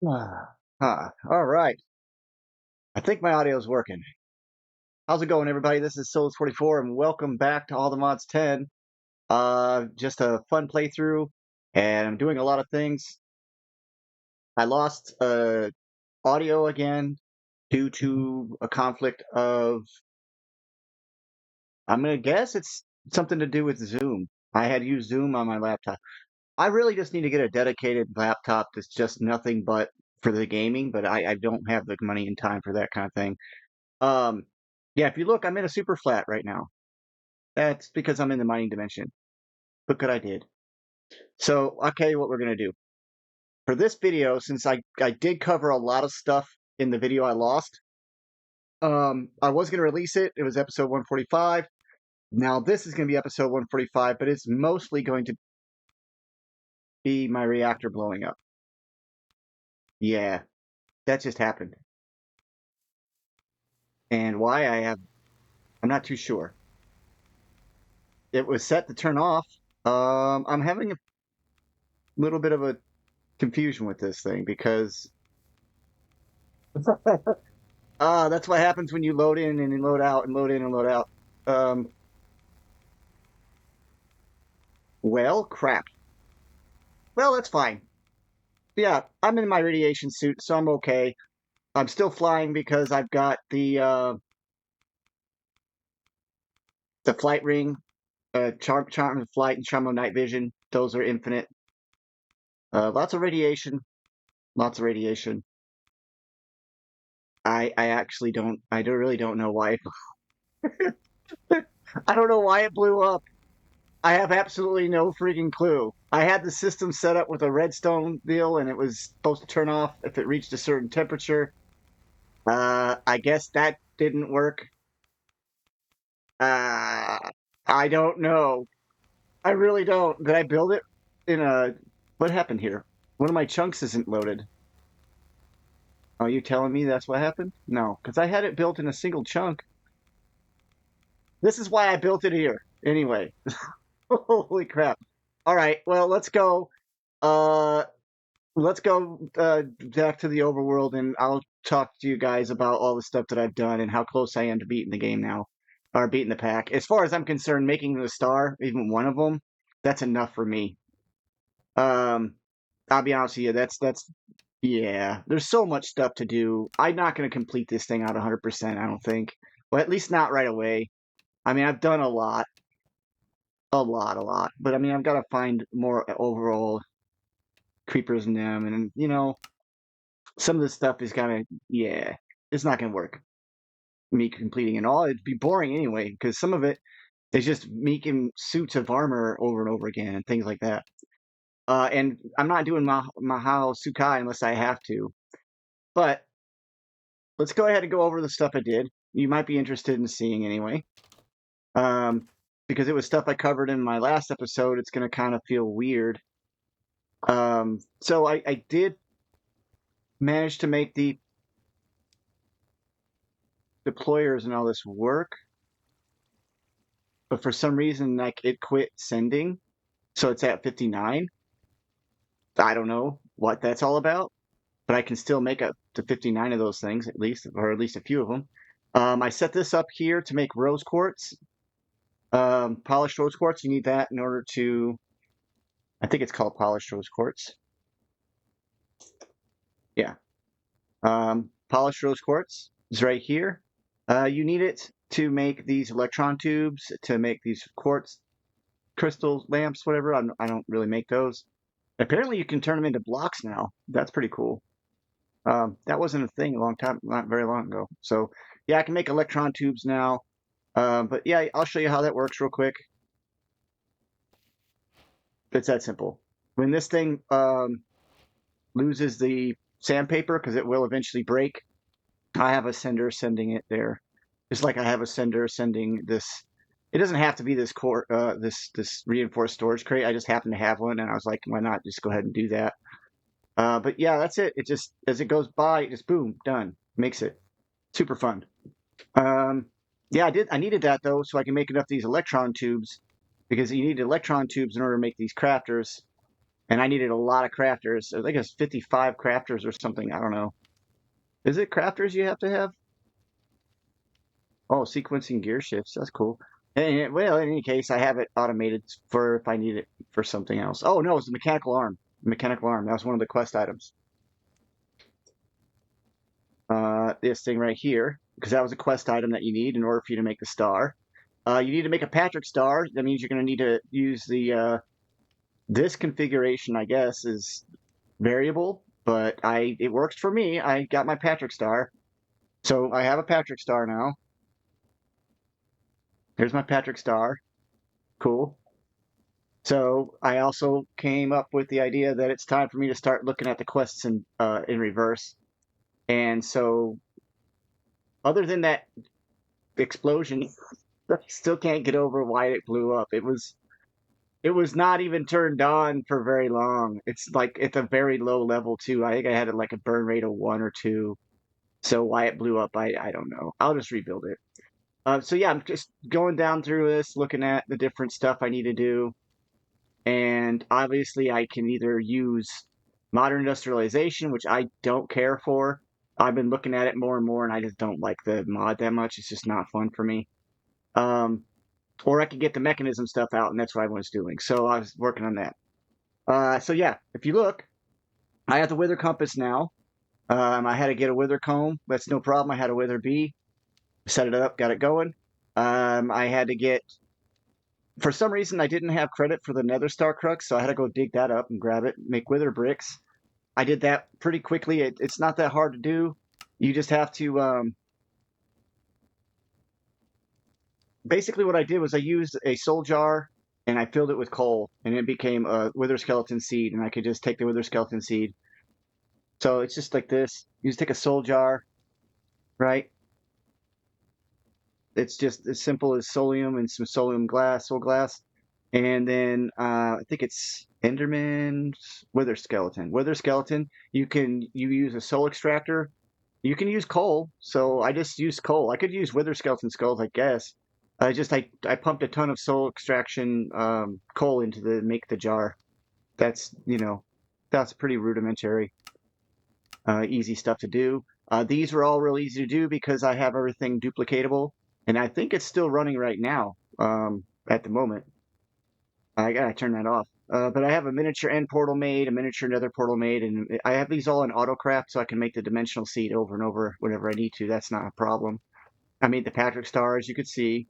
All right. I think my audio is working. How's it going, everybody? This is Souls44, and welcome back to All the Mods 10. Just a fun playthrough, and I'm doing a lot of things. I lost audio again due to a conflict of, I'm gonna guess it's something to do with Zoom. I had used Zoom on my laptop. I really just need to get a dedicated laptop that's just nothing but for the gaming, but I don't have the money and time for that kind of thing. Um, yeah, if you look, I'm in a super flat right now. That's because I'm in the mining dimension. Look what I did. So I'll tell you what we're gonna do. For this video, since I did cover a lot of stuff in the video I lost, I was gonna release it. It was episode 145. Now this is gonna be episode 145, but it's mostly going to be my reactor blowing up. Yeah, that just happened. And why I'm not too sure. It was set to turn off. I'm having a little bit of a confusion with this thing because that's what happens when you load in and load out and load in and load out. Um, well, crap. Well, that's fine. Yeah, I'm in my radiation suit, so I'm okay. I'm still flying because I've got the flight ring, charm of flight and charm of night vision. Those are infinite. Lots of radiation. Lots of radiation. I actually don't. Really don't know why. I don't know why it blew up. I have absolutely no freaking clue. I had the system set up with a redstone deal, and it was supposed to turn off if it reached a certain temperature. I guess that didn't work. Uh, I don't know. I really don't. Did I build it in a... What happened here? One of my chunks isn't loaded. Are you telling me that's what happened? No, because I had it built in a single chunk. This is why I built it here. Anyway. Holy crap. All right, well, let's go. Uh, let's go back to the overworld, and I'll talk to you guys about all the stuff that I've done and how close I am to beating the game now, or beating the pack. As far as I'm concerned, making the star, even one of them, that's enough for me. I'll be honest with you, yeah. There's so much stuff to do. I'm not going to complete this thing out 100%. I don't think, well, at least not right away. I mean, I've done a lot, but I mean, I've got to find more overall creepers in them, and some of this stuff is kind of, yeah, it's not going to work. Me completing it all, it'd be boring anyway, because some of it is just making suits of armor over and over again and things like that. And I'm not doing Mahao Sukai unless I have to. But let's go ahead and go over the stuff I did. You might be interested in seeing anyway. Because it was stuff I covered in my last episode, it's going to kind of feel weird. So I did manage to make the deployers and all this work, but for some reason, like, it quit sending, so it's at 59. I don't know what that's all about, but I can still make up to 59 of those things at least, or at least a few of them. I set this up here to make rose quartz, polished rose quartz. You need that in order to, I think it's called polished rose quartz. Yeah. Polished rose quartz is right here. You need it to make these electron tubes, to make these quartz crystal lamps, whatever. I don't really make those. Apparently, you can turn them into blocks now. That's pretty cool. That wasn't a thing not very long ago. So, yeah, I can make electron tubes now. But yeah, I'll show you how that works real quick. It's that simple. When this thing loses the sandpaper, because it will eventually break, I have a sender sending it there. Just like I have a sender sending this. It doesn't have to be this this reinforced storage crate. I just happen to have one, and I was like, why not just go ahead and do that? But yeah, that's it. It just, as it goes by, it just boom, done. Makes it super fun. Yeah, I needed that though, so I can make enough of these electron tubes, because you need electron tubes in order to make these crafters. and I needed a lot of crafters. I think it's 55 crafters or something. I don't know. Is it crafters you have to have? Oh, sequencing gear shifts. That's cool. And, well, in any case, I have it automated for if I need it for something else. Oh no, it's the mechanical arm. Mechanical arm. That was one of the quest items. This thing right here, because that was a quest item that you need in order for you to make the star. You need to make a Patrick star. That means you're going to need to use the this configuration, I guess, is variable, but it works for me. I got my Patrick star, so I have a Patrick star now. Here's my Patrick star. Cool. So I also came up with the idea that it's time for me to start looking at the quests in reverse. And so, other than that explosion, I still can't get over why it blew up. It was not even turned on for very long. It's like it's a very low level too. I think I had like a burn rate of 1 or 2. So why it blew up, I don't know. I'll just rebuild it. So yeah, I'm just going down through this, looking at the different stuff I need to do. And obviously I can either use modern industrialization, which I don't care for. I've been looking at it more and more, and I just don't like the mod that much. It's just not fun for me. Um, or I could get the mechanism stuff out, and that's what I was doing. So I was working on that. So yeah, if you look, I have the wither compass now. I had to get a wither comb. That's no problem. I had a wither bee. Set it up, got it going. I had to get, for some reason, I didn't have credit for the nether star crux, so I had to go dig that up and grab it, make wither bricks. I did that pretty quickly. It's not that hard to do. You just have to, basically what I did was I used a soul jar and I filled it with coal, and it became a wither skeleton seed, and I could just take the wither skeleton seed. So it's just like this. You just take a soul jar, right? It's just as simple as solium and some solium glass, soul glass. And then I think it's Enderman's wither skeleton. Wither skeleton, you use a soul extractor. You can use coal, so I just used coal. I could use wither skeleton skulls, I guess. I pumped a ton of soul extraction coal into the make the jar. That's that's pretty rudimentary, easy stuff to do. These were all real easy to do because I have everything duplicatable, and I think it's still running right now at the moment. I gotta turn that off. But I have a miniature end portal made, a miniature nether portal made, and I have these all in autocraft so I can make the dimensional seed over and over whenever I need to. That's not a problem. I made the Patrick Star, as you could see.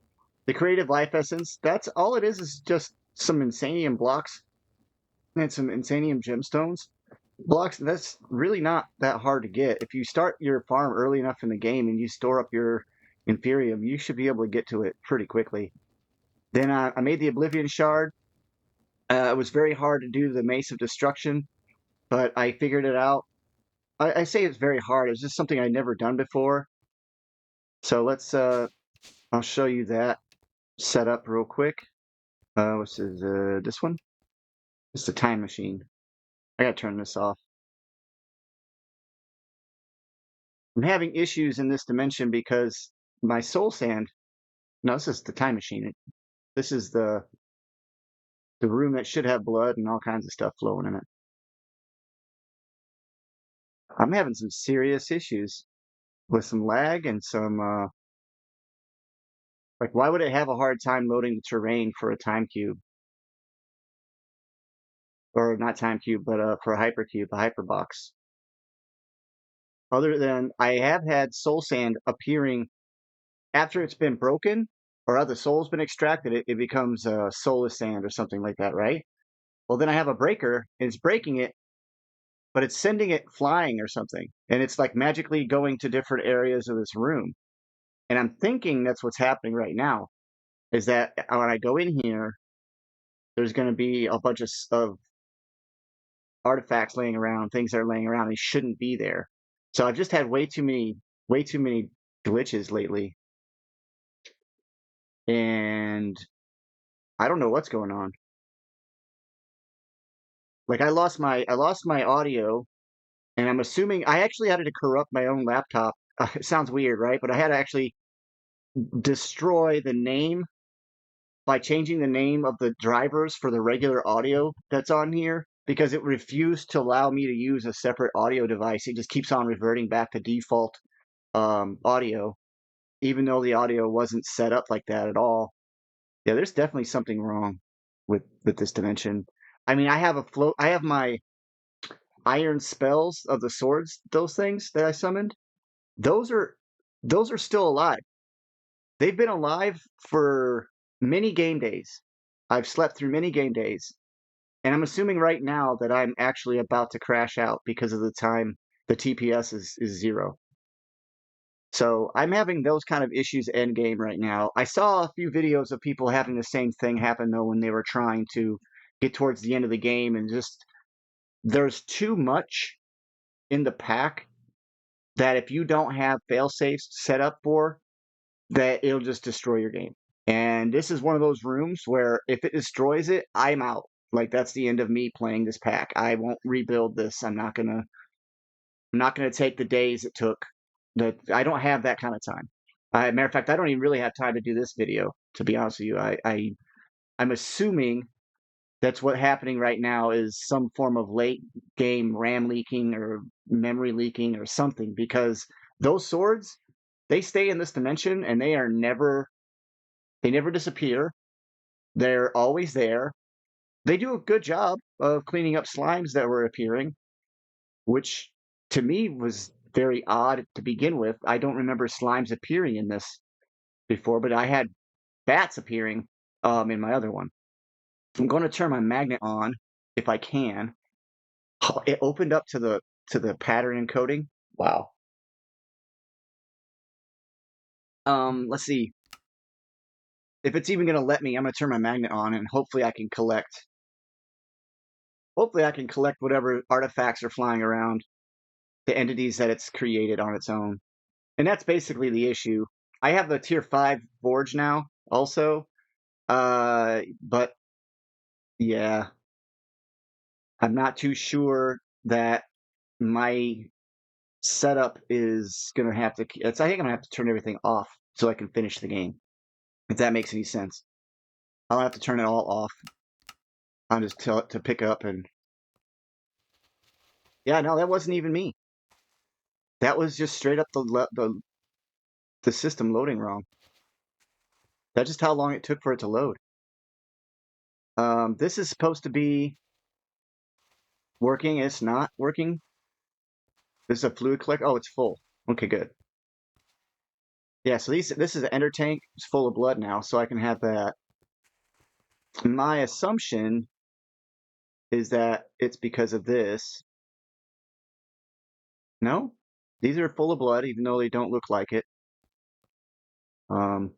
The creative life essence, that's all it is just some insanium blocks and some insanium gemstones. Blocks, that's really not that hard to get. If you start your farm early enough in the game and you store up your Inferium, you should be able to get to it pretty quickly. Then I made the Oblivion Shard. It was very hard to do the Mace of Destruction, but I figured it out. I say it's very hard. It's just something I'd never done before. So I'll show you that setup real quick. This is this one. It's the time machine. I gotta turn this off. I'm having issues in this dimension because my soul sand. No, this is the time machine. This is the room that should have blood and all kinds of stuff flowing in it. I'm having some serious issues with some lag and some like why would it have a hard time loading the terrain for a time cube? Or not time cube, but for a hypercube, a hyperbox. Other than I have had soul sand appearing after it's been broken or other soul's been extracted, it becomes soulless sand or something like that, right? Well, then I have a breaker and it's breaking it, but it's sending it flying or something. And it's like magically going to different areas of this room. And I'm thinking that's what's happening right now is that when I go in here, there's going to be a bunch of artifacts laying around, things that are laying around, they shouldn't be there. So I've just had way too many glitches lately. And I don't know what's going on. Like I lost my audio, and I'm assuming I actually had to corrupt my own laptop. It sounds weird, right? But I had to actually destroy the name by changing the name of the drivers for the regular audio that's on here. because it refused to allow me to use a separate audio device. It just keeps on reverting back to default audio, even though the audio wasn't set up like that at all. Yeah, there's definitely something wrong with this dimension. I mean, I have my iron spells of the swords, those things that I summoned. Those are those are still alive. They've been alive for many game days. I've slept through many game days, and I'm assuming right now that I'm actually about to crash out because of the time the TPS is 0. So I'm having those kind of issues end game right now. I saw a few videos of people having the same thing happen though when they were trying to get towards the end of the game, and just there's too much in the pack that if you don't have fail safes set up for, that it'll just destroy your game. And this is one of those rooms where if it destroys it, I'm out. Like that's the end of me playing this pack. I won't rebuild this. I'm not gonna take the days it took. That I don't have that kind of time. Matter of fact, I don't even really have time to do this video. To be honest with you, I'm assuming that's what happening right now is some form of late game RAM leaking or memory leaking or something, because those swords, they stay in this dimension and they never disappear. They're always there. They do a good job of cleaning up slimes that were appearing, which to me was very odd to begin with. I don't remember slimes appearing in this before, but I had bats appearing in my other one. I'm going to turn my magnet on if I can. Oh, it opened up to the pattern encoding. Wow. Let's see. If it's even going to let me, I'm going to turn my magnet on and hopefully I can collect. Hopefully I can collect whatever artifacts are flying around, the entities that it's created on its own. And that's basically the issue. I have the tier 5 forge now also. But yeah, I'm not too sure that my setup is gonna have to. I think I'm gonna have to turn everything off so I can finish the game. If that makes any sense, I'll have to turn it all off. I'll just tell it to pick up and. Yeah, no, that wasn't even me. That was just straight up the system loading wrong. That's just how long it took for it to load. This is supposed to be working. It's not working. This is a fluid collector. Oh, it's full. Okay, good. Yeah, so this is an ender tank. It's full of blood now, so I can have that. My assumption is that it's because of this. No, these are full of blood, even though they don't look like it. Um,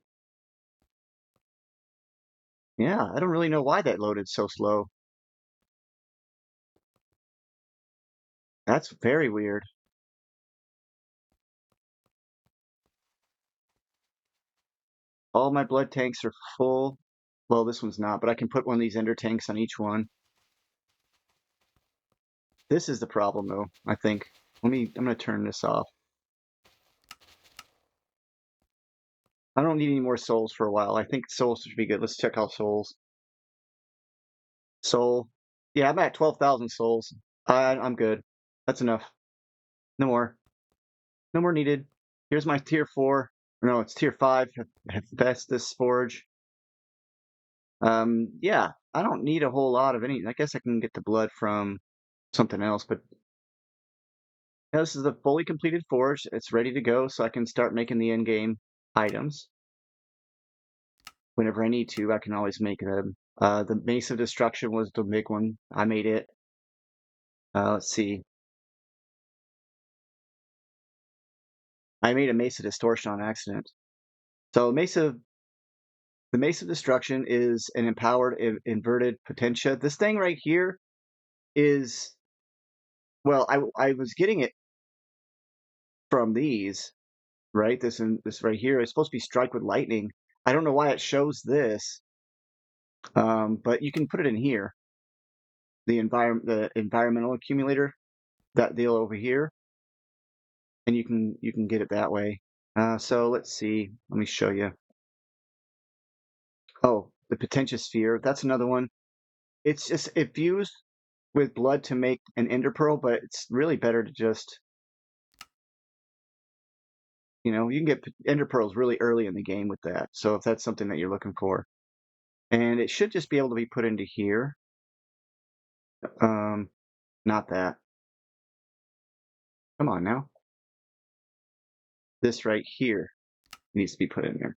yeah, I don't really know why that loaded so slow. That's very weird. All my blood tanks are full. Well, this one's not, but I can put one of these ender tanks on each one. This is the problem, though, I think. I'm gonna turn this off. I don't need any more souls for a while. I think souls should be good. Let's check out souls. Soul. Yeah, I'm at 12,000 souls. I'm good. That's enough. No more. No more needed. Here's my tier 4. No, it's tier 5. Hephaestus Forge. Yeah, I don't need a whole lot of any. I guess I can get the blood from something else, but yeah, this is a fully completed forge. It's ready to go, so I can start making the end-game items. Whenever I need to, I can always make them. The Mace of Destruction was the big one. I made it. Let's see. I made a Mace of Distortion on accident. So the Mace of Destruction is an empowered inverted potentia. This thing right here is, well, I was getting it from these, right? This right here is supposed to be strike with lightning. I don't know why it shows this, but you can put it in here. The environmental accumulator, that deal over here, and you can get it that way. So let's see. Let me show you. Oh, the Potentia Sphere. That's another one. It's just it views with blood to make an ender pearl, but it's really better to just, you know, you can get ender pearls really early in the game with that. So if that's something that you're looking for, and it should just be able to be put into here. Not that. Come on now. This right here needs to be put in there,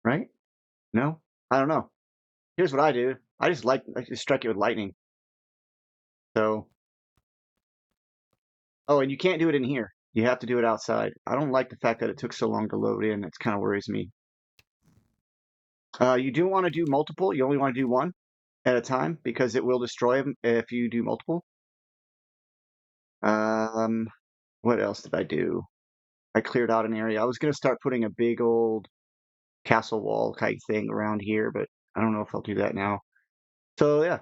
right? No, I don't know. Here's what I do. I just strike it with lightning. So, oh, and you can't do it in here. You have to do it outside. I don't like the fact that it took so long to load in. It kind of worries me. You do want to do multiple. You only want to do one at a time because it will destroy them if you do multiple. Um, what else did I do? I cleared out an area. I was going to start putting a big old castle wall type thing around here, but I don't know if I'll do that now. So yeah,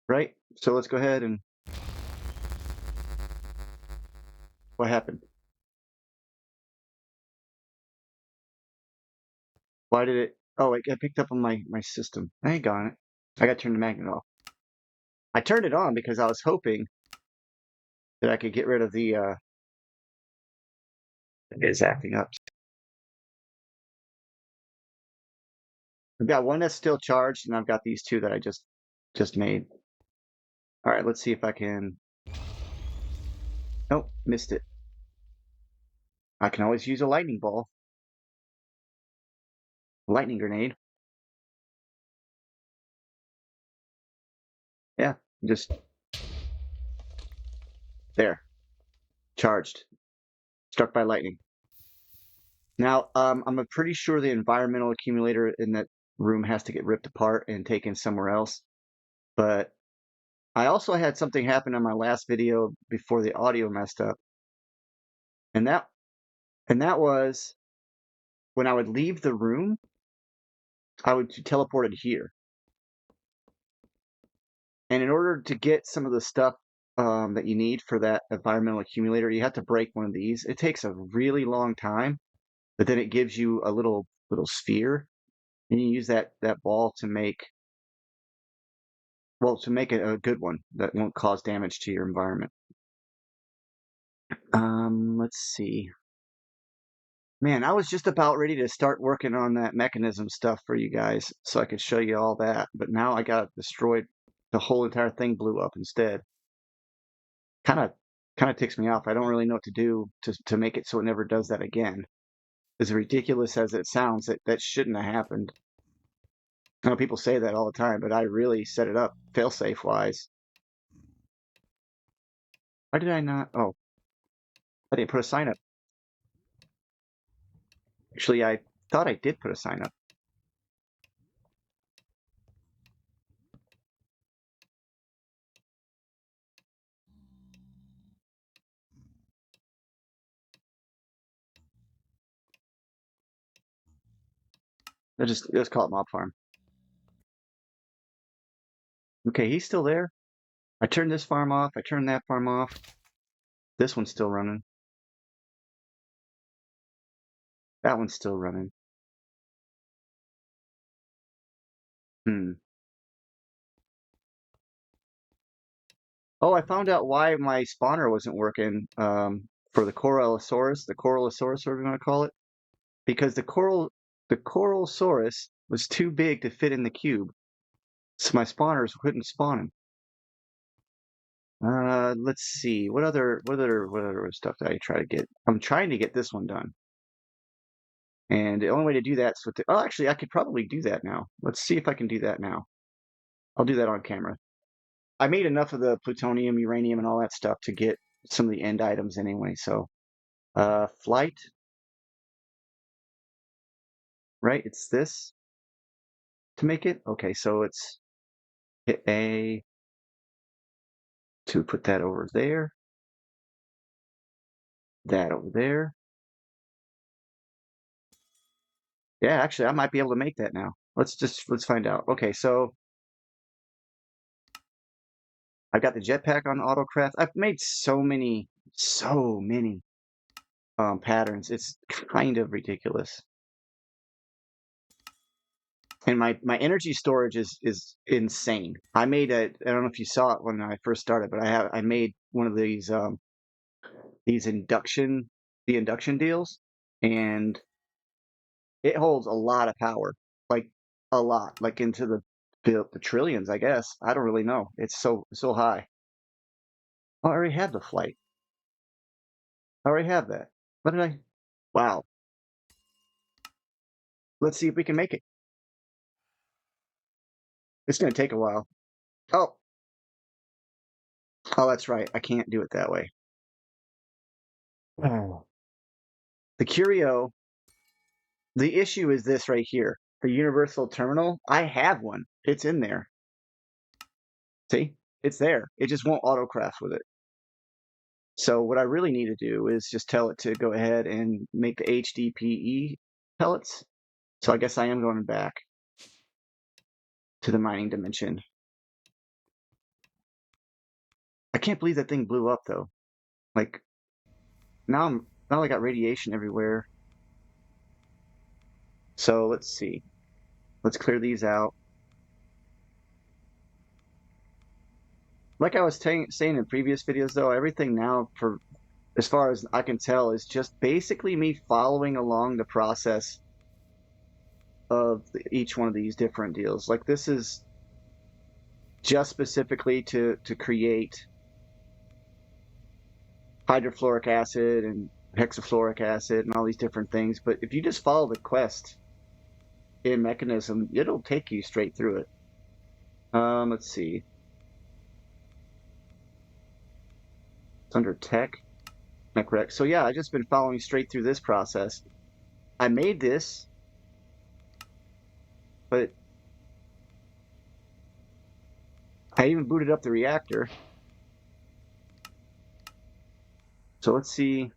right? So let's go ahead and what happened? Why did it? Oh, I picked up on my system. Hang on it. I got to turn the magnet off. I turned it on because I was hoping that I could get rid of the it's acting up. I've got one that's still charged, and I've got these two that I just made. All right, let's see if I can. Nope, missed it. I can always use a lightning ball, a lightning grenade. Yeah, just there, charged, struck by lightning. Now, I'm pretty sure the environmental accumulator in that room has to get ripped apart and taken somewhere else. But I also had something happen on my last video before the audio messed up, and that was when I would leave the room, I would teleport it here. And in order to get some of the stuff that you need for that environmental accumulator, you have to break one of these. It takes a really long time, but then it gives you a little sphere, and you use that ball to make a good one that won't cause damage to your environment. Let's see. Man, I was just about ready to start working on that mechanism stuff for you guys so I could show you all that, but now I got it destroyed. The whole entire thing blew up instead. Kind of ticks me off. I don't really know what to do to make it so it never does that again. As ridiculous as it sounds, that shouldn't have happened. I know people say that all the time, but I really set it up fail-safe wise. Why did I not? Oh, I didn't put a sign up. Actually, I thought I did put a sign up. Let's call it mob farm. Okay, he's still there. I turned this farm off. I turned that farm off. This one's still running. That one's still running. Hmm. Oh, I found out why my spawner wasn't working for the Corallosaurus, whatever you want to call it, because the Corallosaurus was too big to fit in the cube, so my spawners couldn't spawn him. Let's see. What other stuff did I try to get? I'm trying to get this one done. And the only way to do that is with oh, actually, I could probably do that now. Let's see if I can do that now. I'll do that on camera. I made enough of the plutonium, uranium, and all that stuff to get some of the end items anyway. So, flight, right? It's this to make it. Okay, so it's hit A to put that over there, that over there. Yeah, actually, I might be able to make that now. Let's find out. Okay, so I've got the jetpack on autocraft. I've made so many patterns. It's kind of ridiculous. And my energy storage is insane. I made a, I don't know if you saw it when I first started, but I made one of these the induction deals, and it holds a lot of power, like a lot, like into the trillions, I guess. I don't really know. It's so high. Oh, I already had the flight. I already have that. What did I? Wow. Let's see if we can make it. It's going to take a while. Oh, oh, that's right. I can't do it that way. Oh. The Curio. The issue is this right here. The universal terminal. I have one. It's in there. See? It's there. It just won't autocraft with it. So what I really need to do is just tell it to go ahead and make the HDPE pellets. So I guess I am going back to the mining dimension. I can't believe that thing blew up though. Like now I got radiation everywhere. So let's see. Let's clear these out. Like I was saying in previous videos though, everything now, for as far as I can tell, is just basically me following along the process of each one of these different deals. Like this is just specifically to create hydrofluoric acid and hexafluoric acid and all these different things. But if you just follow the quest in Mechanism, it'll take you straight through it. Let's see. It's under tech, mech. So yeah, I've just been following straight through this process. I made this, but I even booted up the reactor. So let's see.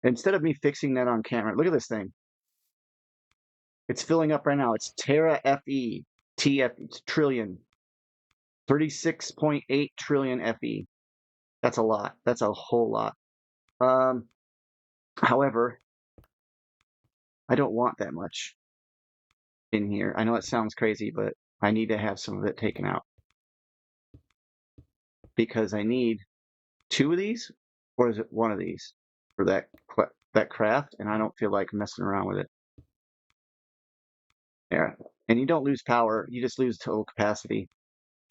Instead of me fixing that on camera, look at this thing. It's filling up right now. It's Tera FE, TF, it's trillion, 36.8 trillion FE. That's a lot. That's a whole lot. However, I don't want that much in here. I know it sounds crazy, but I need to have some of it taken out because I need two of these, or is it one of these for that craft? And I don't feel like messing around with it. There, and you don't lose power; you just lose total capacity,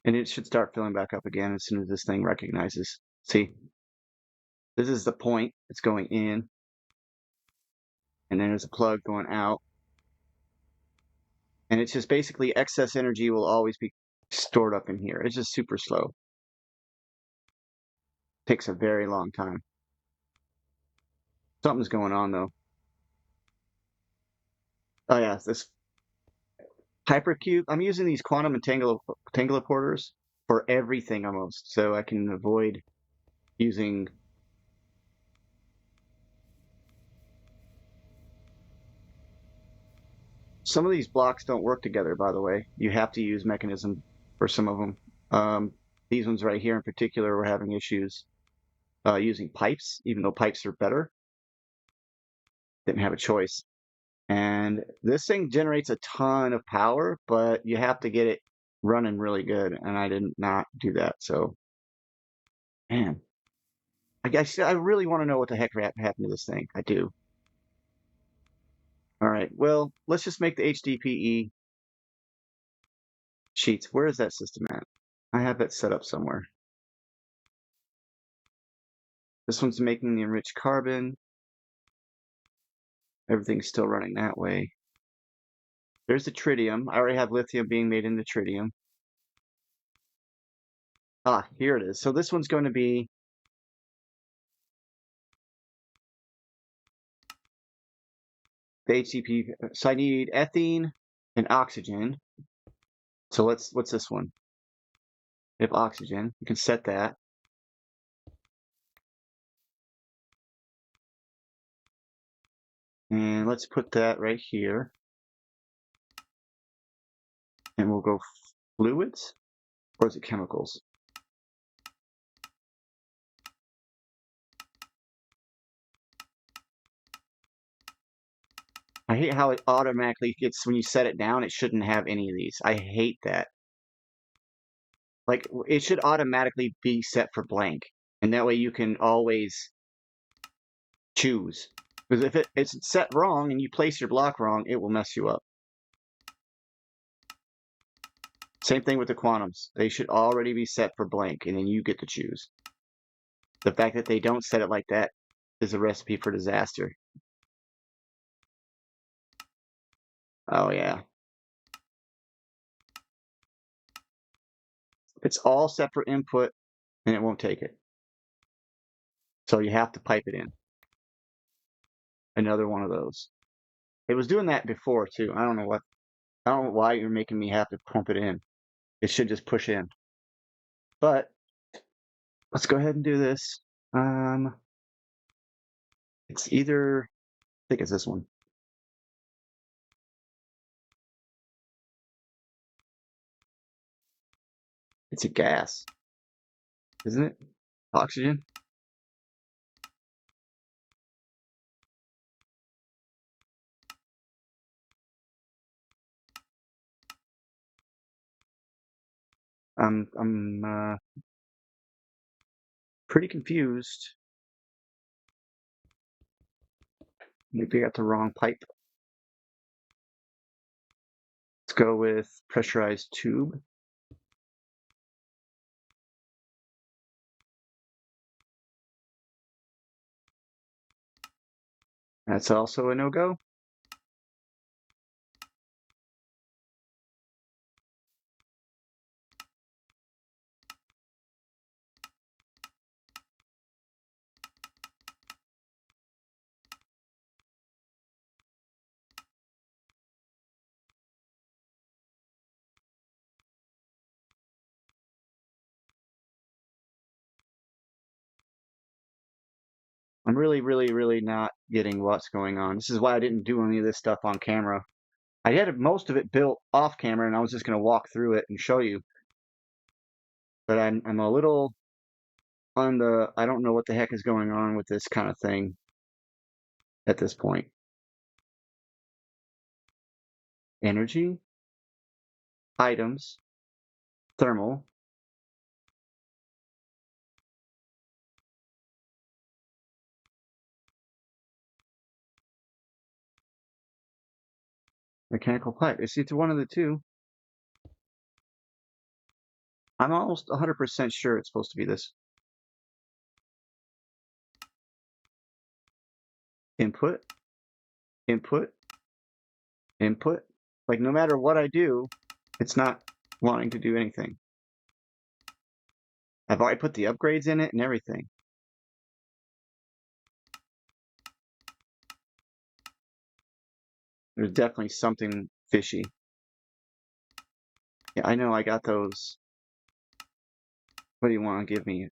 and it should start filling back up again as soon as this thing recognizes. See, this is the point. It's going in, and then there's a plug going out. And it's just basically excess energy will always be stored up in here. It's just super slow. Takes a very long time. Something's going on though. Oh yeah, this hypercube. I'm using these quantum entangler for everything almost, so I can avoid using. Some of these blocks don't work together, by the way. You have to use Mechanism for some of them. These ones right here in particular, we're having issues using pipes, even though pipes are better. Didn't have a choice. And this thing generates a ton of power, but you have to get it running really good. And I did not do that. So, man, I guess I really want to know what the heck happened to this thing. I do. All right. Well, let's just make the HDPE sheets. Where is that system at? I have it set up somewhere. This one's making the enriched carbon. Everything's still running that way. There's the tritium. I already have lithium being made into tritium. Ah, here it is. So this one's going to be the HCP. So I need ethene and oxygen. So what's this one? We have oxygen. You can set that. And let's put that right here. And we'll go fluids, or is it chemicals? I hate how it automatically gets, when you set it down, it shouldn't have any of these. I hate that. Like, it should automatically be set for blank. And that way you can always choose. Because if it's set wrong and you place your block wrong, it will mess you up. Same thing with the quantums. They should already be set for blank, and then you get to choose. The fact that they don't set it like that is a recipe for disaster. Oh, yeah. It's all set for input, and it won't take it. So you have to pipe it in. Another one of those. It was doing that before, too. I don't know why you're making me have to pump it in. It should just push in. But let's go ahead and do this. It's either, I think it's this one. It's a gas, isn't it? Oxygen? I'm pretty confused. Maybe I got the wrong pipe. Let's go with pressurized tube. That's also a no-go. I'm really not getting what's going on. This is why I didn't do any of this stuff on camera. I had most of it built off camera, and I was just going to walk through it and show you. But I'm a little on the, I don't know what the heck is going on with this kind of thing at this point. Energy, items, thermal. Mechanical pipe. It's either one of the two. I'm almost 100% sure it's supposed to be this. Input, input, input. Like, no matter what I do, it's not wanting to do anything. I've already put the upgrades in it and everything. There's definitely something fishy. Yeah, I know I got those. What do you want to give me?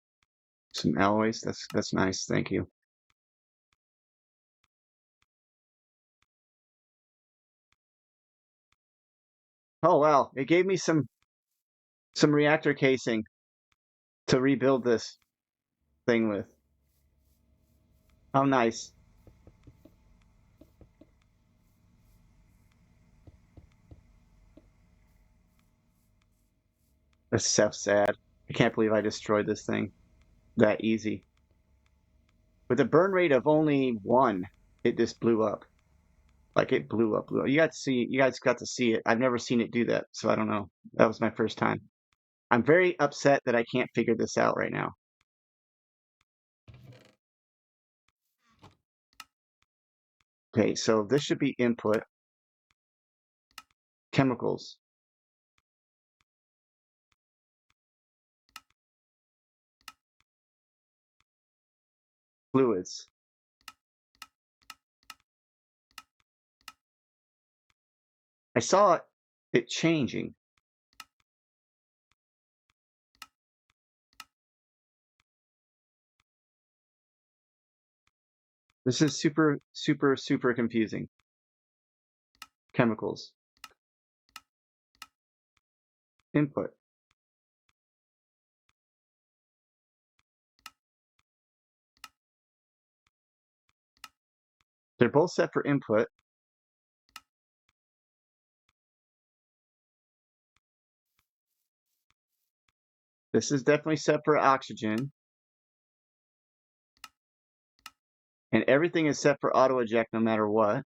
Some alloys? That's nice, thank you. Oh wow, it gave me some reactor casing to rebuild this thing with. How nice. That's so sad. I can't believe I destroyed this thing that easy. With a burn rate of only 1, it just blew up. Like it blew up. You guys got to see it. I've never seen it do that, so I don't know. That was my first time. I'm very upset that I can't figure this out right now. Okay, so this should be input. Chemicals. Fluids. I saw it changing. This is super confusing. Chemicals. Input. They're both set for input. This is definitely set for oxygen. And everything is set for auto eject no matter what.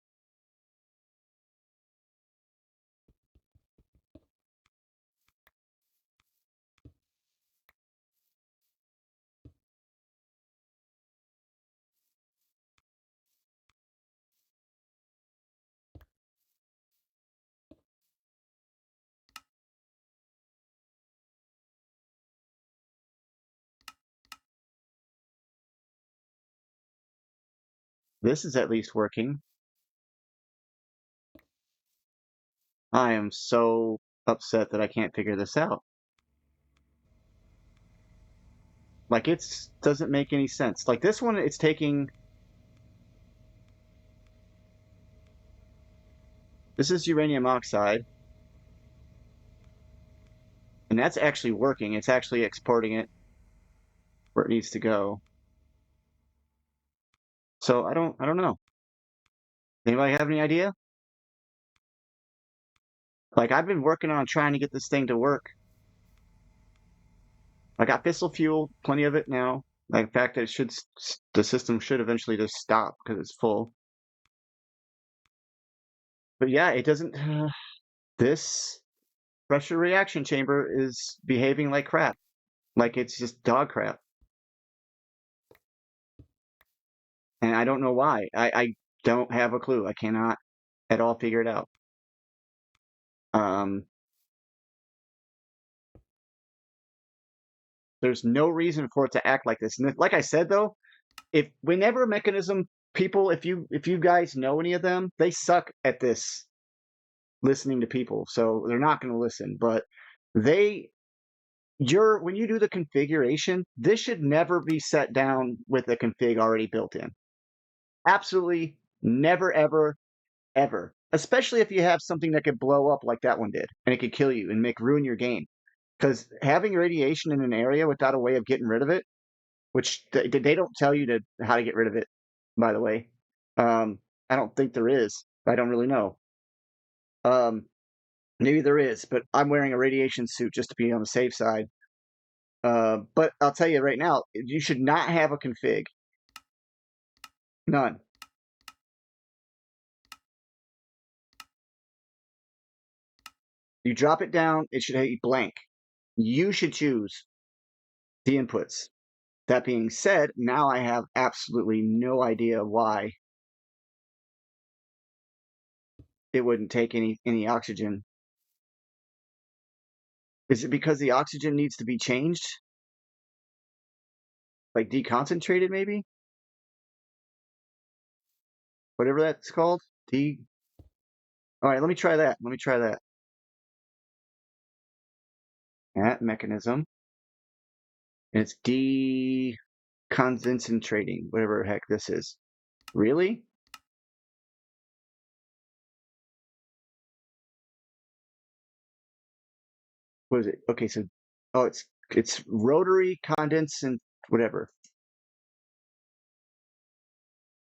This is at least working. I am so upset that I can't figure this out. Like, it's doesn't make any sense. Like, this one, it's taking... This is uranium oxide. And that's actually working. It's actually exporting it where it needs to go. So I don't know. Anybody have any idea? Like, I've been working on trying to get this thing to work. I got fissile fuel, plenty of it now. Like, in fact, the system should eventually just stop because it's full. But yeah, it doesn't. This pressure reaction chamber is behaving like crap. Like, it's just dog crap. And I don't know why. I don't have a clue. I cannot at all figure it out. Um, there's no reason for it to act like this. And like I said, though, if whenever Mechanism people, if you guys know any of them, they suck at this listening to people, so they're not going to listen. But they, when you do the configuration, this should never be set down with a config already built in. Absolutely never, ever, ever. Especially if you have something that could blow up like that one did, and it could kill you and ruin your game. Because having radiation in an area without a way of getting rid of it, which they don't tell you how to get rid of it, by the way. I don't think there is. I don't really know. Maybe there is, but I'm wearing a radiation suit just to be on the safe side. But I'll tell you right now, you should not have a config. None. You drop it down, it should be blank. You should choose the inputs. That being said, now I have absolutely no idea why it wouldn't take any oxygen. Is it because the oxygen needs to be changed? Like deconcentrated, maybe? Whatever that's called? All right, let me try that. Let me try that. That mechanism. It's deconcentrating, whatever the heck this is. Really? What is it? Okay, so oh, it's rotary condensate, whatever.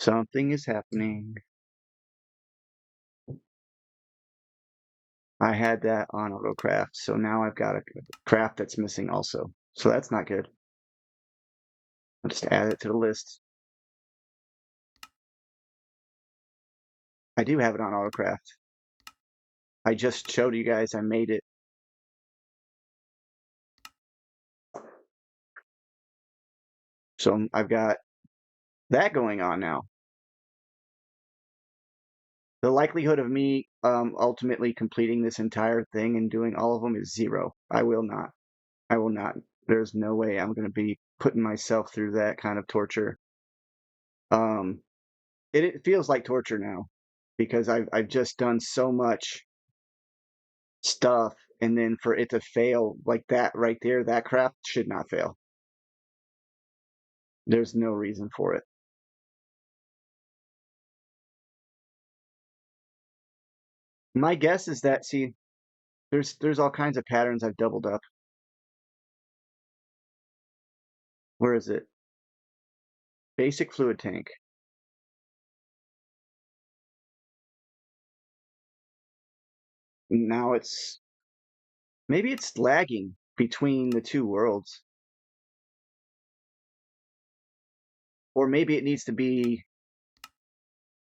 Something is happening. I had that on AutoCraft, so now I've got a craft that's missing also. So that's not good. I'll just add it to the list. I do have it on AutoCraft. I just showed you guys I made it. So I've got that going on now. The likelihood of me ultimately completing this entire thing and doing all of them is zero. I will not. I will not. There's no way I'm going to be putting myself through that kind of torture. Um, it feels like torture now because I've just done so much stuff, and then for it to fail like that right there, that craft should not fail. There's no reason for it. My guess is that, see, there's all kinds of patterns I've doubled up. Where is it? Basic fluid tank. Now maybe it's lagging between the two worlds. Or maybe it needs to be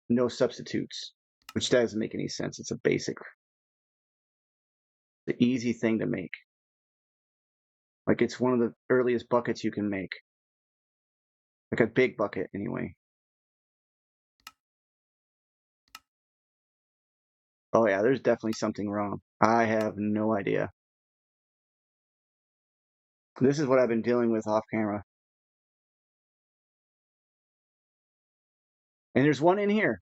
no substitutes, which doesn't make any sense. It's a basic, the easy thing to make. Like it's one of the earliest buckets you can make. Like a big bucket, anyway. Oh yeah, there's definitely something wrong. I have no idea. This is what I've been dealing with off camera. And there's one in here.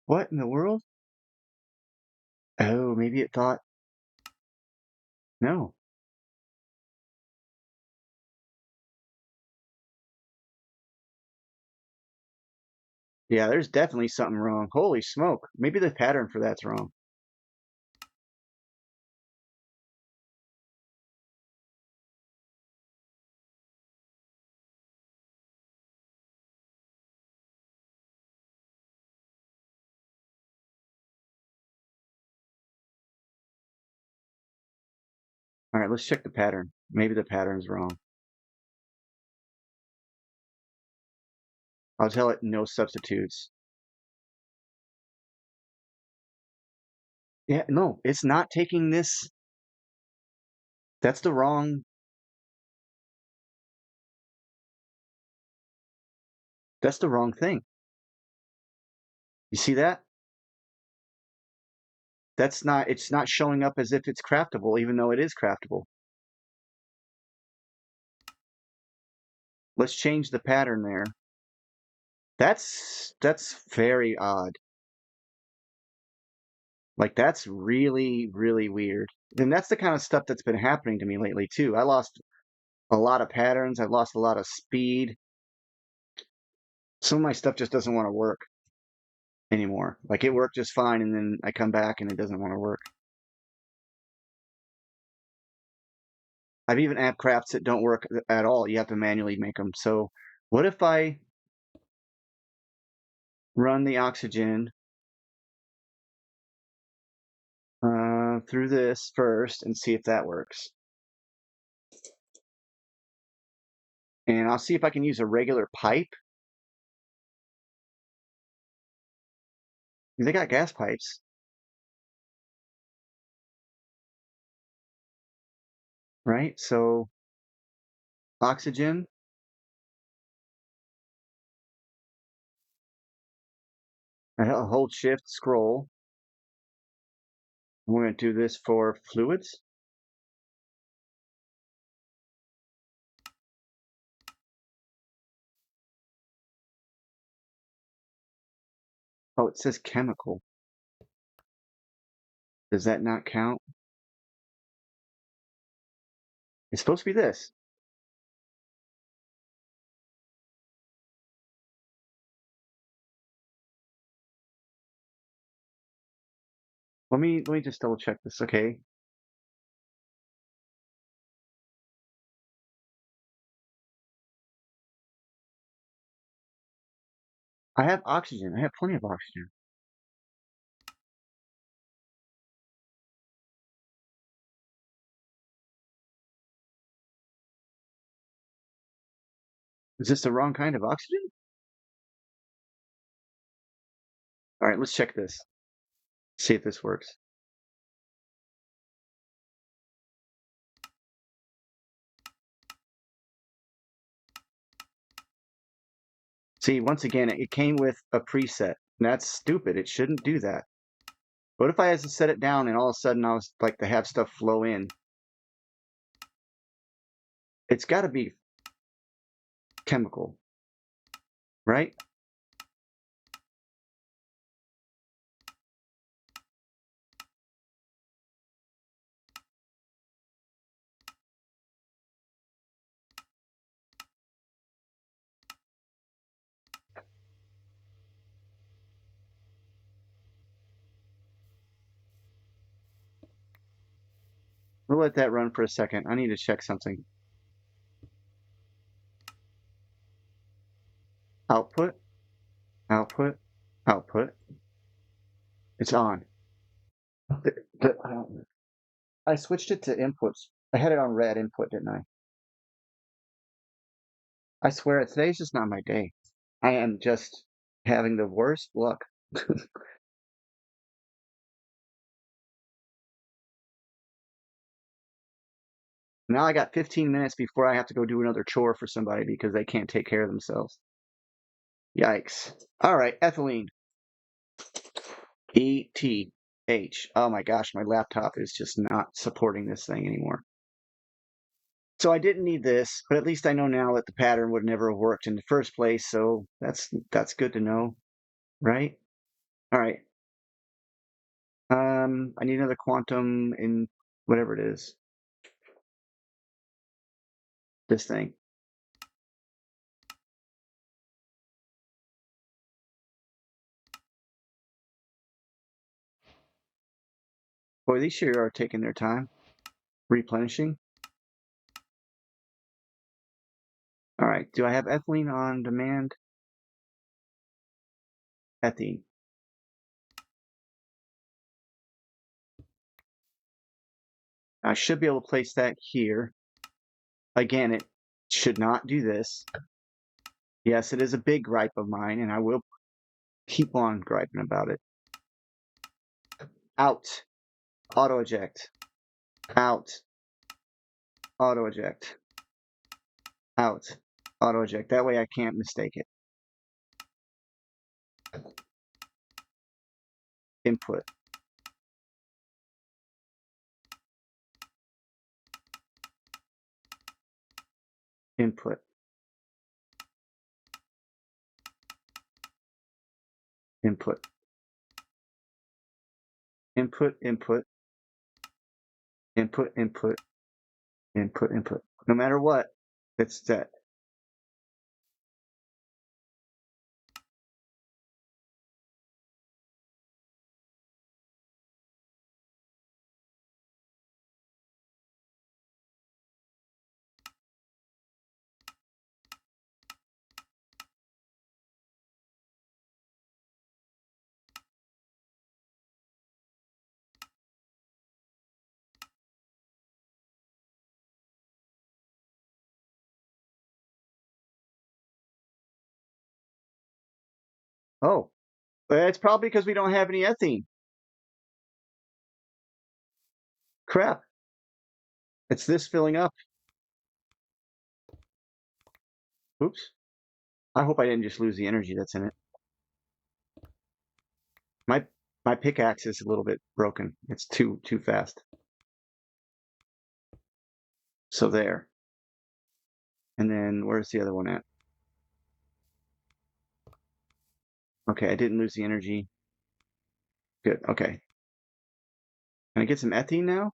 What in the world? Oh, maybe it thought, no. Yeah, there's definitely something wrong. Holy smoke. Maybe the pattern for that's wrong. All right, let's check the pattern. Maybe the pattern's wrong. I'll tell it no substitutes. Yeah, no, it's not taking this. That's the wrong. That's the wrong thing. You see that? That's not. It's not showing up as if it's craftable, even though it is craftable. Let's change the pattern there. That's very odd. Like that's really, really weird. And that's the kind of stuff that's been happening to me lately too. I lost a lot of patterns. I've lost a lot of speed. Some of my stuff just doesn't want to work anymore. Like it worked just fine, and then I come back and it doesn't want to work. I've even had crafts that don't work at all. You have to manually make them. So what if I run the oxygen through this first and see if that works? And I'll see if I can use a regular pipe. They got gas pipes, right? So oxygen, I'll hold shift, scroll. We're going to do this for fluids. Oh, it says chemical. Does that not count? It's supposed to be this. Let me just double check this. Okay. I have oxygen. I have plenty of oxygen. Is this the wrong kind of oxygen? All right, let's check this. See if this works. See, once again, it came with a preset. That's stupid. It shouldn't do that. What if I had to set it down and all of a sudden I was like to have stuff flow in? It's got to be chemical, right? We'll let that run for a second. I need to check something. Output. Output. Output. It's on. I switched it to inputs. I had it on red input, didn't I? I swear today's just not my day. I am just having the worst luck. Now I got 15 minutes before I have to go do another chore for somebody because they can't take care of themselves. Yikes. All right, ethylene. ETH. Oh my gosh, my laptop is just not supporting this thing anymore. So I didn't need this, but at least I know now that the pattern would never have worked in the first place, so that's good to know, right? All right. I need another quantum in whatever it is. This thing. Boy, these sure are taking their time. Replenishing. All right. Do I have ethylene on demand? Ethene. I should be able to place that here. Again, it should not do this. Yes, it is a big gripe of mine, and I will keep on griping about it. Out. Auto eject. Out. Auto eject. Out. Auto eject. That way I can't mistake it. Input. Input. Input. Input. Input. Input. Input. Input. Input. No matter what, it's set. Oh, it's probably because we don't have any ethene. Crap. It's this filling up. Oops. I hope I didn't just lose the energy that's in it. My my pickaxe is a little bit broken. It's too fast. So there. And then where's the other one at? Okay, I didn't lose the energy. Good. Okay. Can I get some ethene now?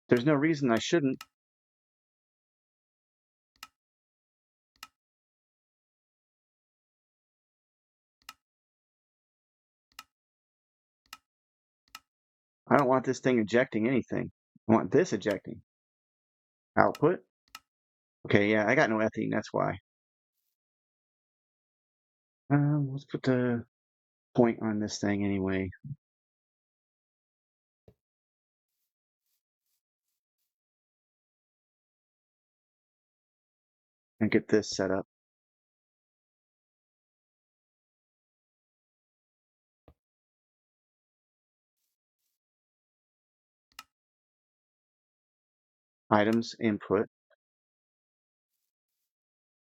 There's no reason I shouldn't. I don't want this thing ejecting anything. I want this ejecting. Output. Okay, yeah, I got no ethene. That's why. Let's put the point on this thing anyway. And get this set up. Items, input.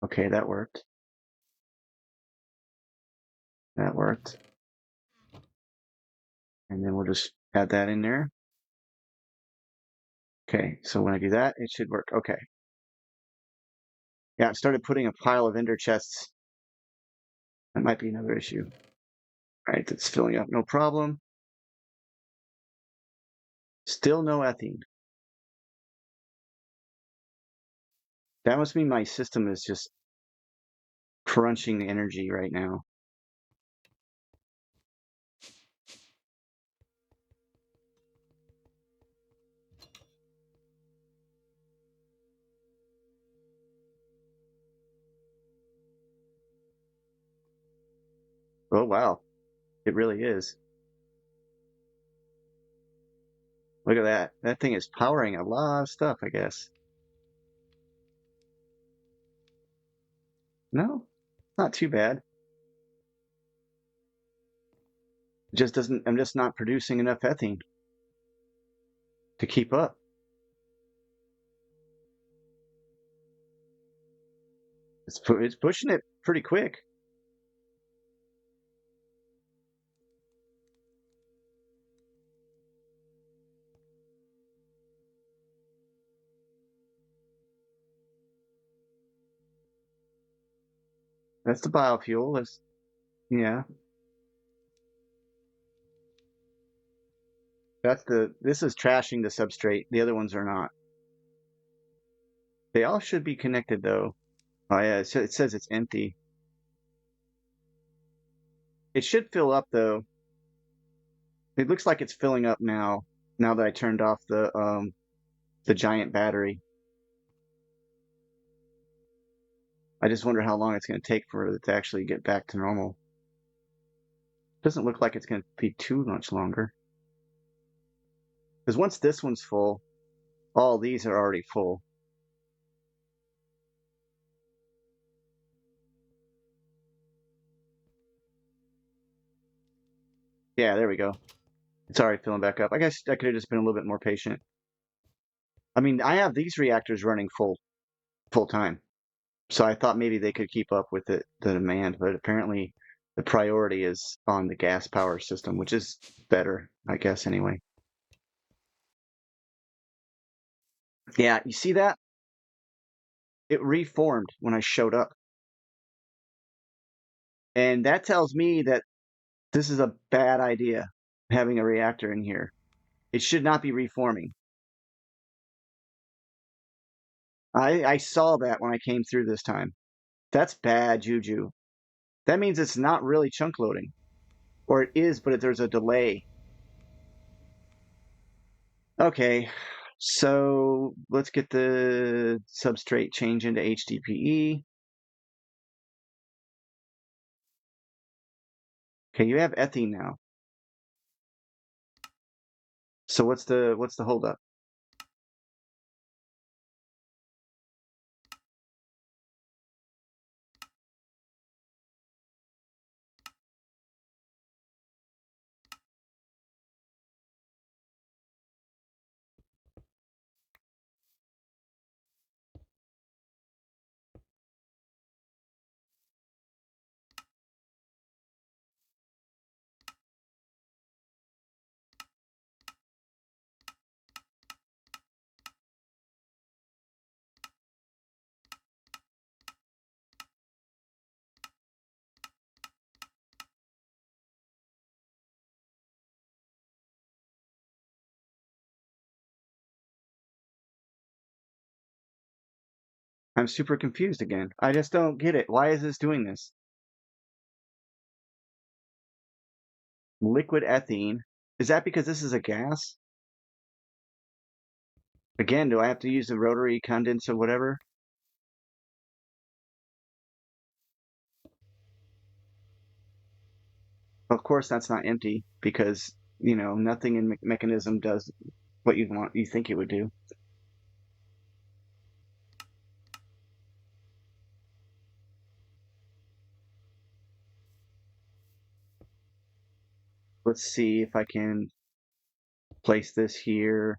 Okay, that worked. That worked. And then we'll just add that in there. Okay, so when I do that, it should work. Okay. Yeah, I started putting a pile of ender chests. That might be another issue. All right, it's filling up, no problem. Still no ethene. That must mean my system is just crunching the energy right now. Oh, wow. It really is. Look at that. That thing is powering a lot of stuff, I guess. No, not too bad. It just doesn't, I'm just not producing enough ethene to keep up. It's pushing it pretty quick. That's the biofuel. That's, yeah. This is trashing the substrate. The other ones are not. They all should be connected though. Oh yeah, it says it's empty. It should fill up though. It looks like it's filling up now. Now that I turned off the giant battery. I just wonder how long it's going to take for it to actually get back to normal. Doesn't look like it's going to be too much longer. Because once this one's full, all these are already full. Yeah, there we go. It's already filling back up. I guess I could have just been a little bit more patient. I mean, I have these reactors running full time. So I thought maybe they could keep up with the demand, but apparently the priority is on the gas power system, which is better, I guess, anyway. Yeah, you see that? It reformed when I showed up. And that tells me that this is a bad idea, having a reactor in here. It should not be reforming. I saw that when I came through this time. That's bad juju. That means it's not really chunk loading. Or it is, but there's a delay. Okay, so let's get the substrate change into HDPE. Okay, you have ethene now. So what's the holdup? I'm super confused again. I just don't get it. Why is this doing this? Liquid ethene. Is that because this is a gas? Again, do I have to use the rotary condenser, whatever? Of course, that's not empty because, nothing in mechanism does what you think it would do. Let's see if I can place this here.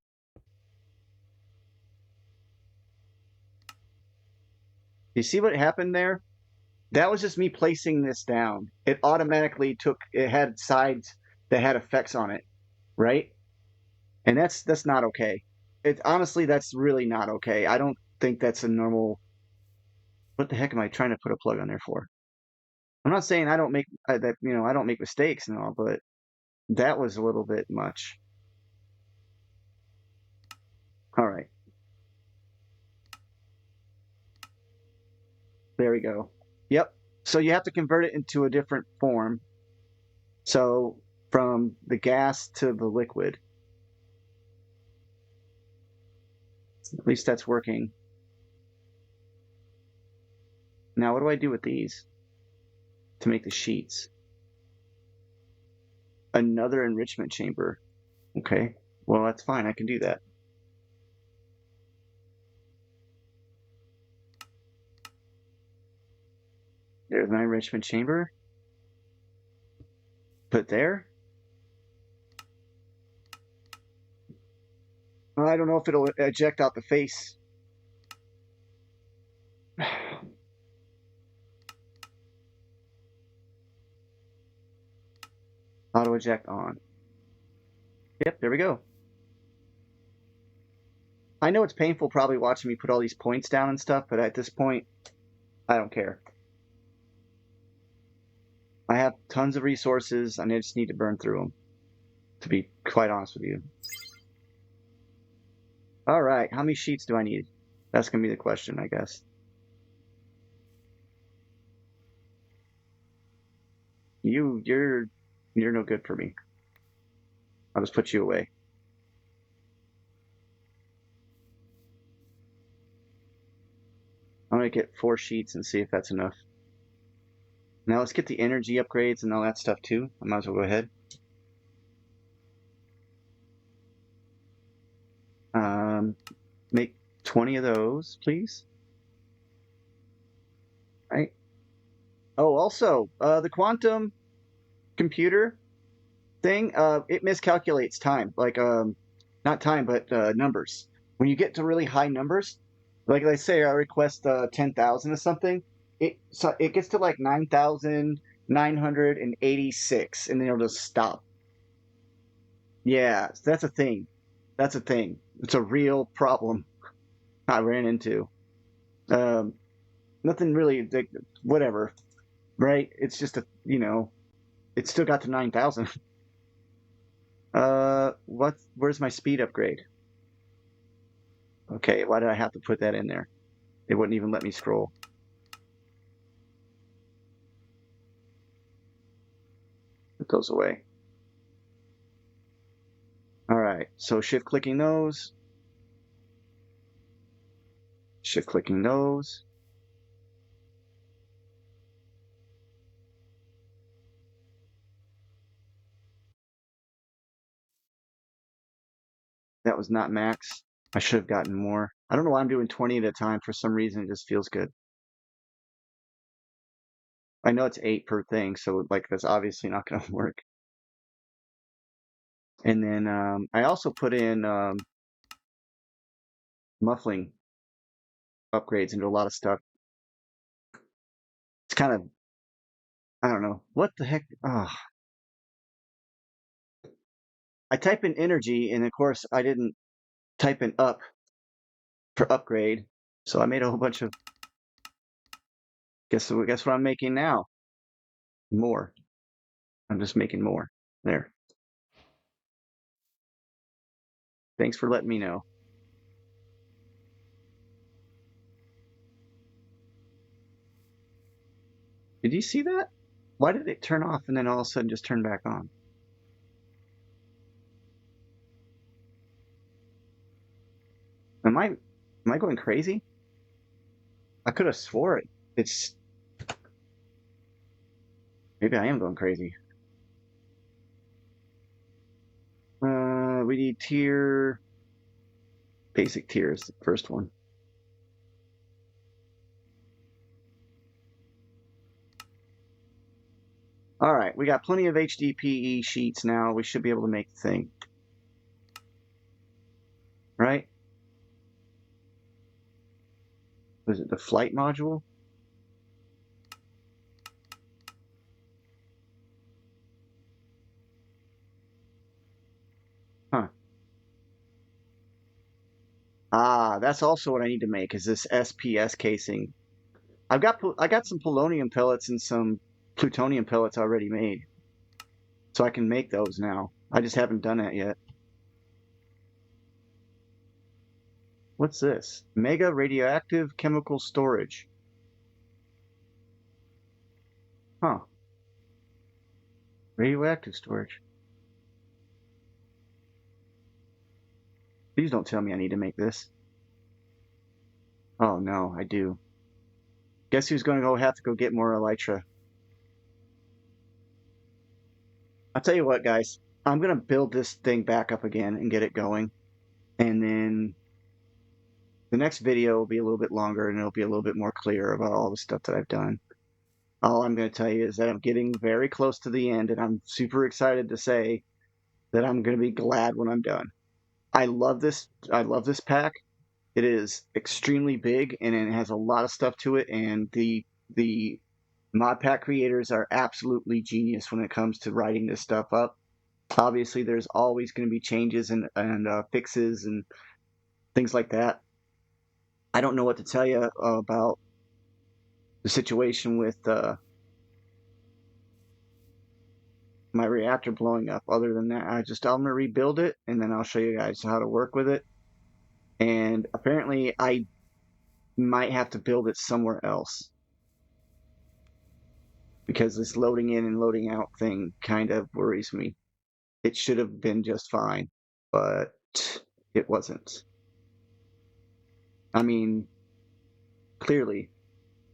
You see what happened there? That was just me placing this down. It had sides that had effects on it, right? And that's not okay. Honestly, that's really not okay. I don't think that's a normal. What the heck am I trying to put a plug on there for? I'm not saying I don't make that, I don't make mistakes and all, but that was a little bit much. All right, there we go. Yep. So you have to convert it into a different form. So from the gas to the liquid. At least that's working. Now, what do I do with these to make the sheets? Another enrichment chamber. Okay. Well, that's fine. I can do that. There's my enrichment chamber. Put there. I don't know if it'll eject out the face. Auto eject on. Yep, there we go. I know it's painful probably watching me put all these points down and stuff, but at this point, I don't care. I have tons of resources and I just need to burn through them, to be quite honest with you. All right, how many sheets do I need? That's going to be the question, I guess. You're no good for me. I'll just put you away. I'm going to get 4 sheets and see if that's enough. Now let's get the energy upgrades and all that stuff too. I might as well go ahead. Make 20 of those, please. Right. Oh, also, the quantum computer thing, it miscalculates time. Like, not time, but numbers. When you get to really high numbers, like let's say I request 10,000 or something, it gets to like 9,986, and then it'll just stop. Yeah, that's a thing. That's a thing. It's a real problem I ran into. Um, Nothing really, like, whatever, right? It's just it still got to 9,000. Where's my speed upgrade? Okay, why did I have to put that in there? It wouldn't even let me scroll. It goes away. All right, so shift clicking those. Shift clicking those. That was not max. I should have gotten more. I don't know why I'm doing 20 at a time. For some reason, it just feels good. I know it's 8 per thing, so like that's obviously not going to work. And then I also put in muffling upgrades into a lot of stuff. It's kind of, I don't know. What the heck? Oh. I type in energy, and of course, I didn't type in up for upgrade. So I made a whole bunch of, guess what I'm making now? More. I'm just making more. There. Thanks for letting me know. Did you see that? Why did it turn off and then all of a sudden just turn back on? Am I going crazy? I could have swore it. It's maybe I am going crazy. We need basic tier is the first one. All right, we got plenty of HDPE sheets now. We should be able to make the thing. Right? Was it the flight module? Huh. Ah, that's also what I need to make is this SPS casing. I got some polonium pellets and some plutonium pellets already made. So I can make those now. I just haven't done that yet. What's this? Mega radioactive chemical storage. Huh. Radioactive storage. Please don't tell me I need to make this. Oh no, I do. Guess who's going to have to go get more elytra? I'll tell you what, guys. I'm gonna build this thing back up again and get it going, and then the next video will be a little bit longer and it'll be a little bit more clear about all the stuff that I've done. All I'm going to tell you is that I'm getting very close to the end, and I'm super excited to say that I'm going to be glad when I'm done. I love this. I love this pack. It is extremely big and it has a lot of stuff to it. And the mod pack creators are absolutely genius when it comes to writing this stuff up. Obviously, there's always going to be changes and fixes and things like that. I don't know what to tell you about the situation with my reactor blowing up. Other than that, I'm gonna rebuild it and then I'll show you guys how to work with it. And apparently, I might have to build it somewhere else because this loading in and loading out thing kind of worries me. It should have been just fine, but it wasn't. I mean, clearly,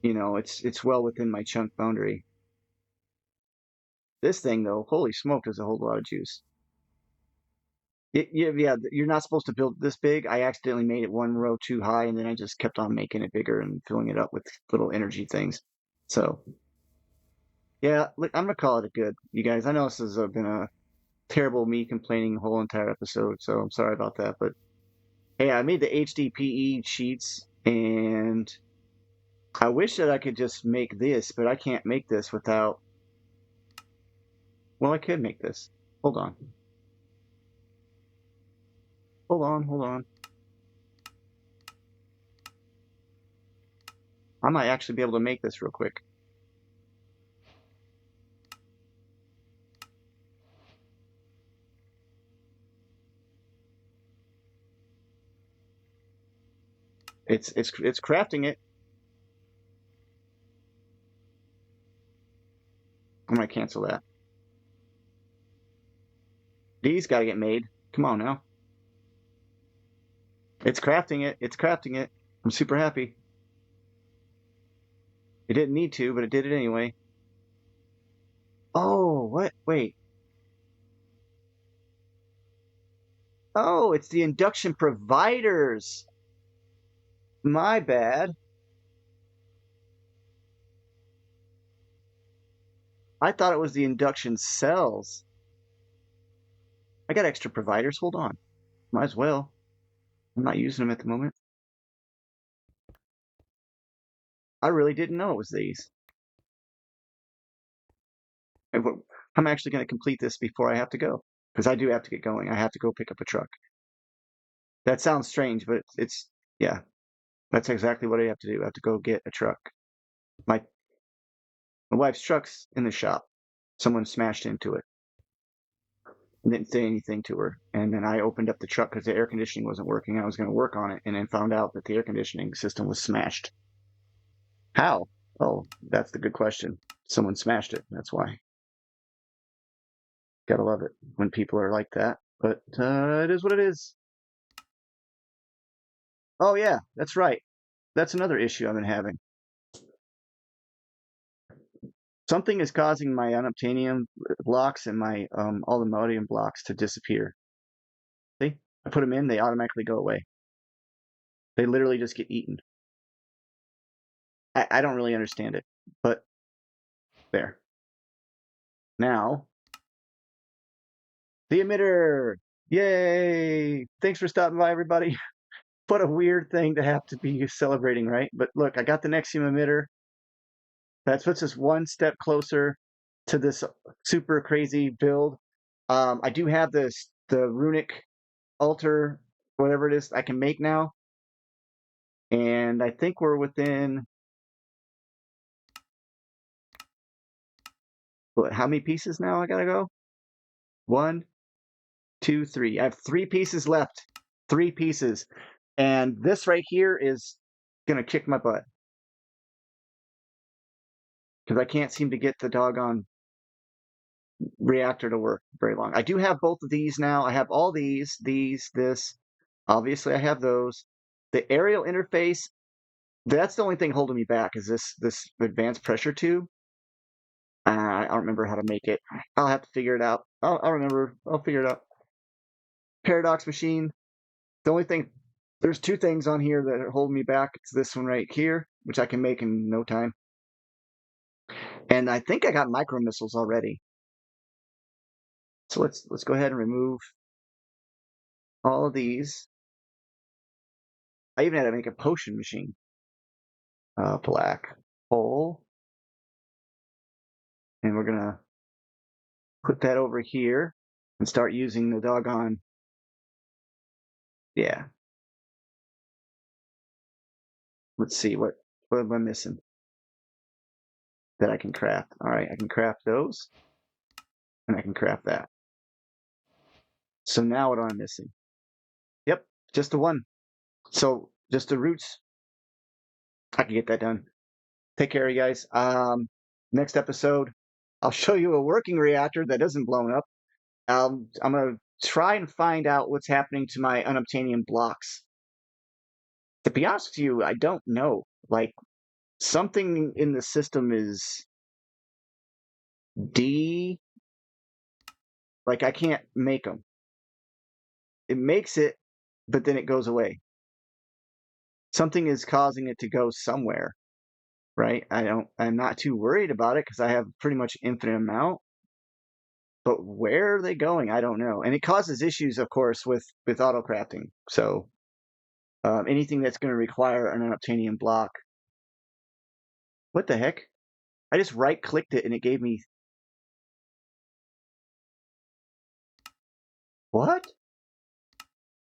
it's well within my chunk boundary. This thing, though, holy smoke, there's a whole lot of juice. Yeah, you're not supposed to build this big. I accidentally made it one row too high, and then I just kept on making it bigger and filling it up with little energy things. So, yeah, look, I'm gonna call it a good, you guys. I know this has been a terrible me complaining the whole entire episode, so I'm sorry about that. But hey, I made the HDPE sheets, and I wish that I could just make this, but I can't make this without. Well, I could make this. Hold on. Hold on. I might actually be able to make this real quick. It's crafting it. I'm gonna cancel that. These gotta get made. Come on now. It's crafting it. It's crafting it. I'm super happy. It didn't need to, but it did it anyway. Oh, what? Wait. Oh, it's the induction providers. My bad. I thought it was the induction cells. I got extra providers. Hold on. Might as well. I'm not using them at the moment. I really didn't know it was these. I'm actually going to complete this before I have to go because I do have to get going. I have to go pick up a truck. That sounds strange, but yeah, that's exactly what I have to do. I have to go get a truck. My wife's truck's in the shop. Someone smashed into it and didn't say anything to her. And then I opened up the truck because the air conditioning wasn't working. I was going to work on it and then found out that the air conditioning system was smashed. How? Oh, that's the good question. Someone smashed it. That's why. Gotta love it when people are like that. But it is what it is. Oh, yeah, that's right. That's another issue I've been having. Something is causing my unobtainium blocks and my all the melodium blocks to disappear. See? I put them in, they automatically go away. They literally just get eaten. I don't really understand it, but there. Now, the emitter! Yay! Thanks for stopping by, everybody. What a weird thing to have to be celebrating, right? But look, I got the Nexium emitter. That puts us one step closer to this super crazy build. I do have the runic altar, whatever it is, I can make now. And I think we're within, how many pieces now I gotta go? 1, 2, 3. I have 3 pieces left. 3 pieces. And this right here is gonna kick my butt. Because I can't seem to get the doggone reactor to work very long. I do have both of these now. I have all these, this. Obviously, I have those. The aerial interface, that's the only thing holding me back is this advanced pressure tube. I don't remember how to make it. I'll have to figure it out. I'll remember. I'll figure it out. Paradox machine. The only thing, there's two things on here that are holding me back. It's this one right here, which I can make in no time. And I think I got micro missiles already. So let's go ahead and remove all of these. I even had to make a potion machine. Black hole. And we're gonna put that over here and start using the doggone. Yeah. Let's see what am I missing that I can craft. All right, I can craft those, and I can craft that. So now what am I missing? Yep, just the one. So just the roots. I can get that done. Take care, you guys. Next episode, I'll show you a working reactor that isn't blown up. I'm gonna try and find out what's happening to my unobtainium blocks. To be honest with you, I don't know. Like something in the system is D. Like I can't make them. It makes it, but then it goes away. Something is causing it to go somewhere, right? I'm not too worried about it because I have pretty much infinite amount. But where are they going? I don't know. And it causes issues, of course, with auto crafting. So anything that's going to require an unobtainium block. What the heck? I just right clicked it and it gave me. What?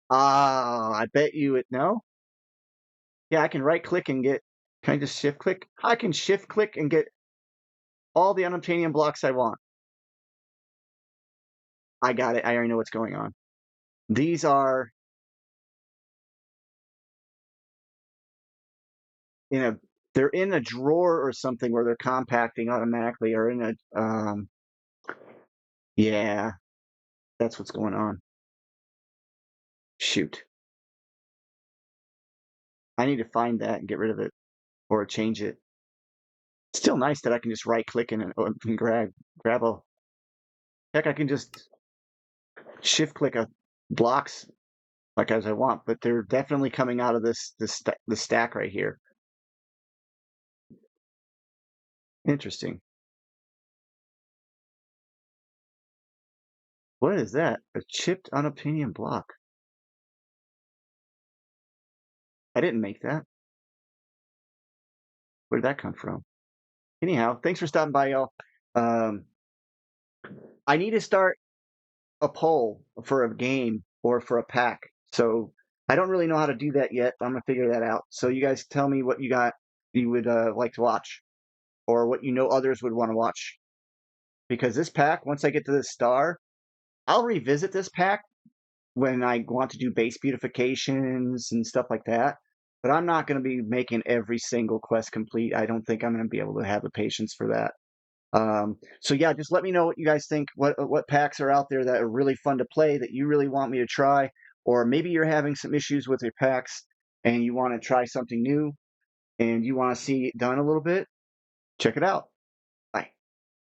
Ah, I bet you it. No? Yeah, I can right click and get. Can I just shift click? I can shift click and get all the unobtainium blocks I want. I got it. I already know what's going on. These are in a they're in a drawer or something where they're compacting automatically or in a yeah, that's what's going on. Shoot. I need to find that and get rid of it or change it. Still nice that I can just right click and grab a heck I can just shift click a blocks like as I want, but they're definitely coming out of the stack right here. Interesting. What is that? A chipped unobtainium block. I didn't make that. Where did that come from? Anyhow, thanks for stopping by, y'all. Um, I need to start a poll for a game or for a pack. So I don't really know how to do that yet. I'm gonna figure that out. So you guys tell me what you would like to watch, or what you know others would want to watch. Because this pack, once I get to this star, I'll revisit this pack when I want to do base beautifications and stuff like that. But I'm not going to be making every single quest complete. I don't think I'm going to be able to have the patience for that. So yeah, just let me know what you guys think. What packs are out there that are really fun to play that you really want me to try, or maybe you're having some issues with your packs and you want to try something new and you want to see it done a little bit. Check it out.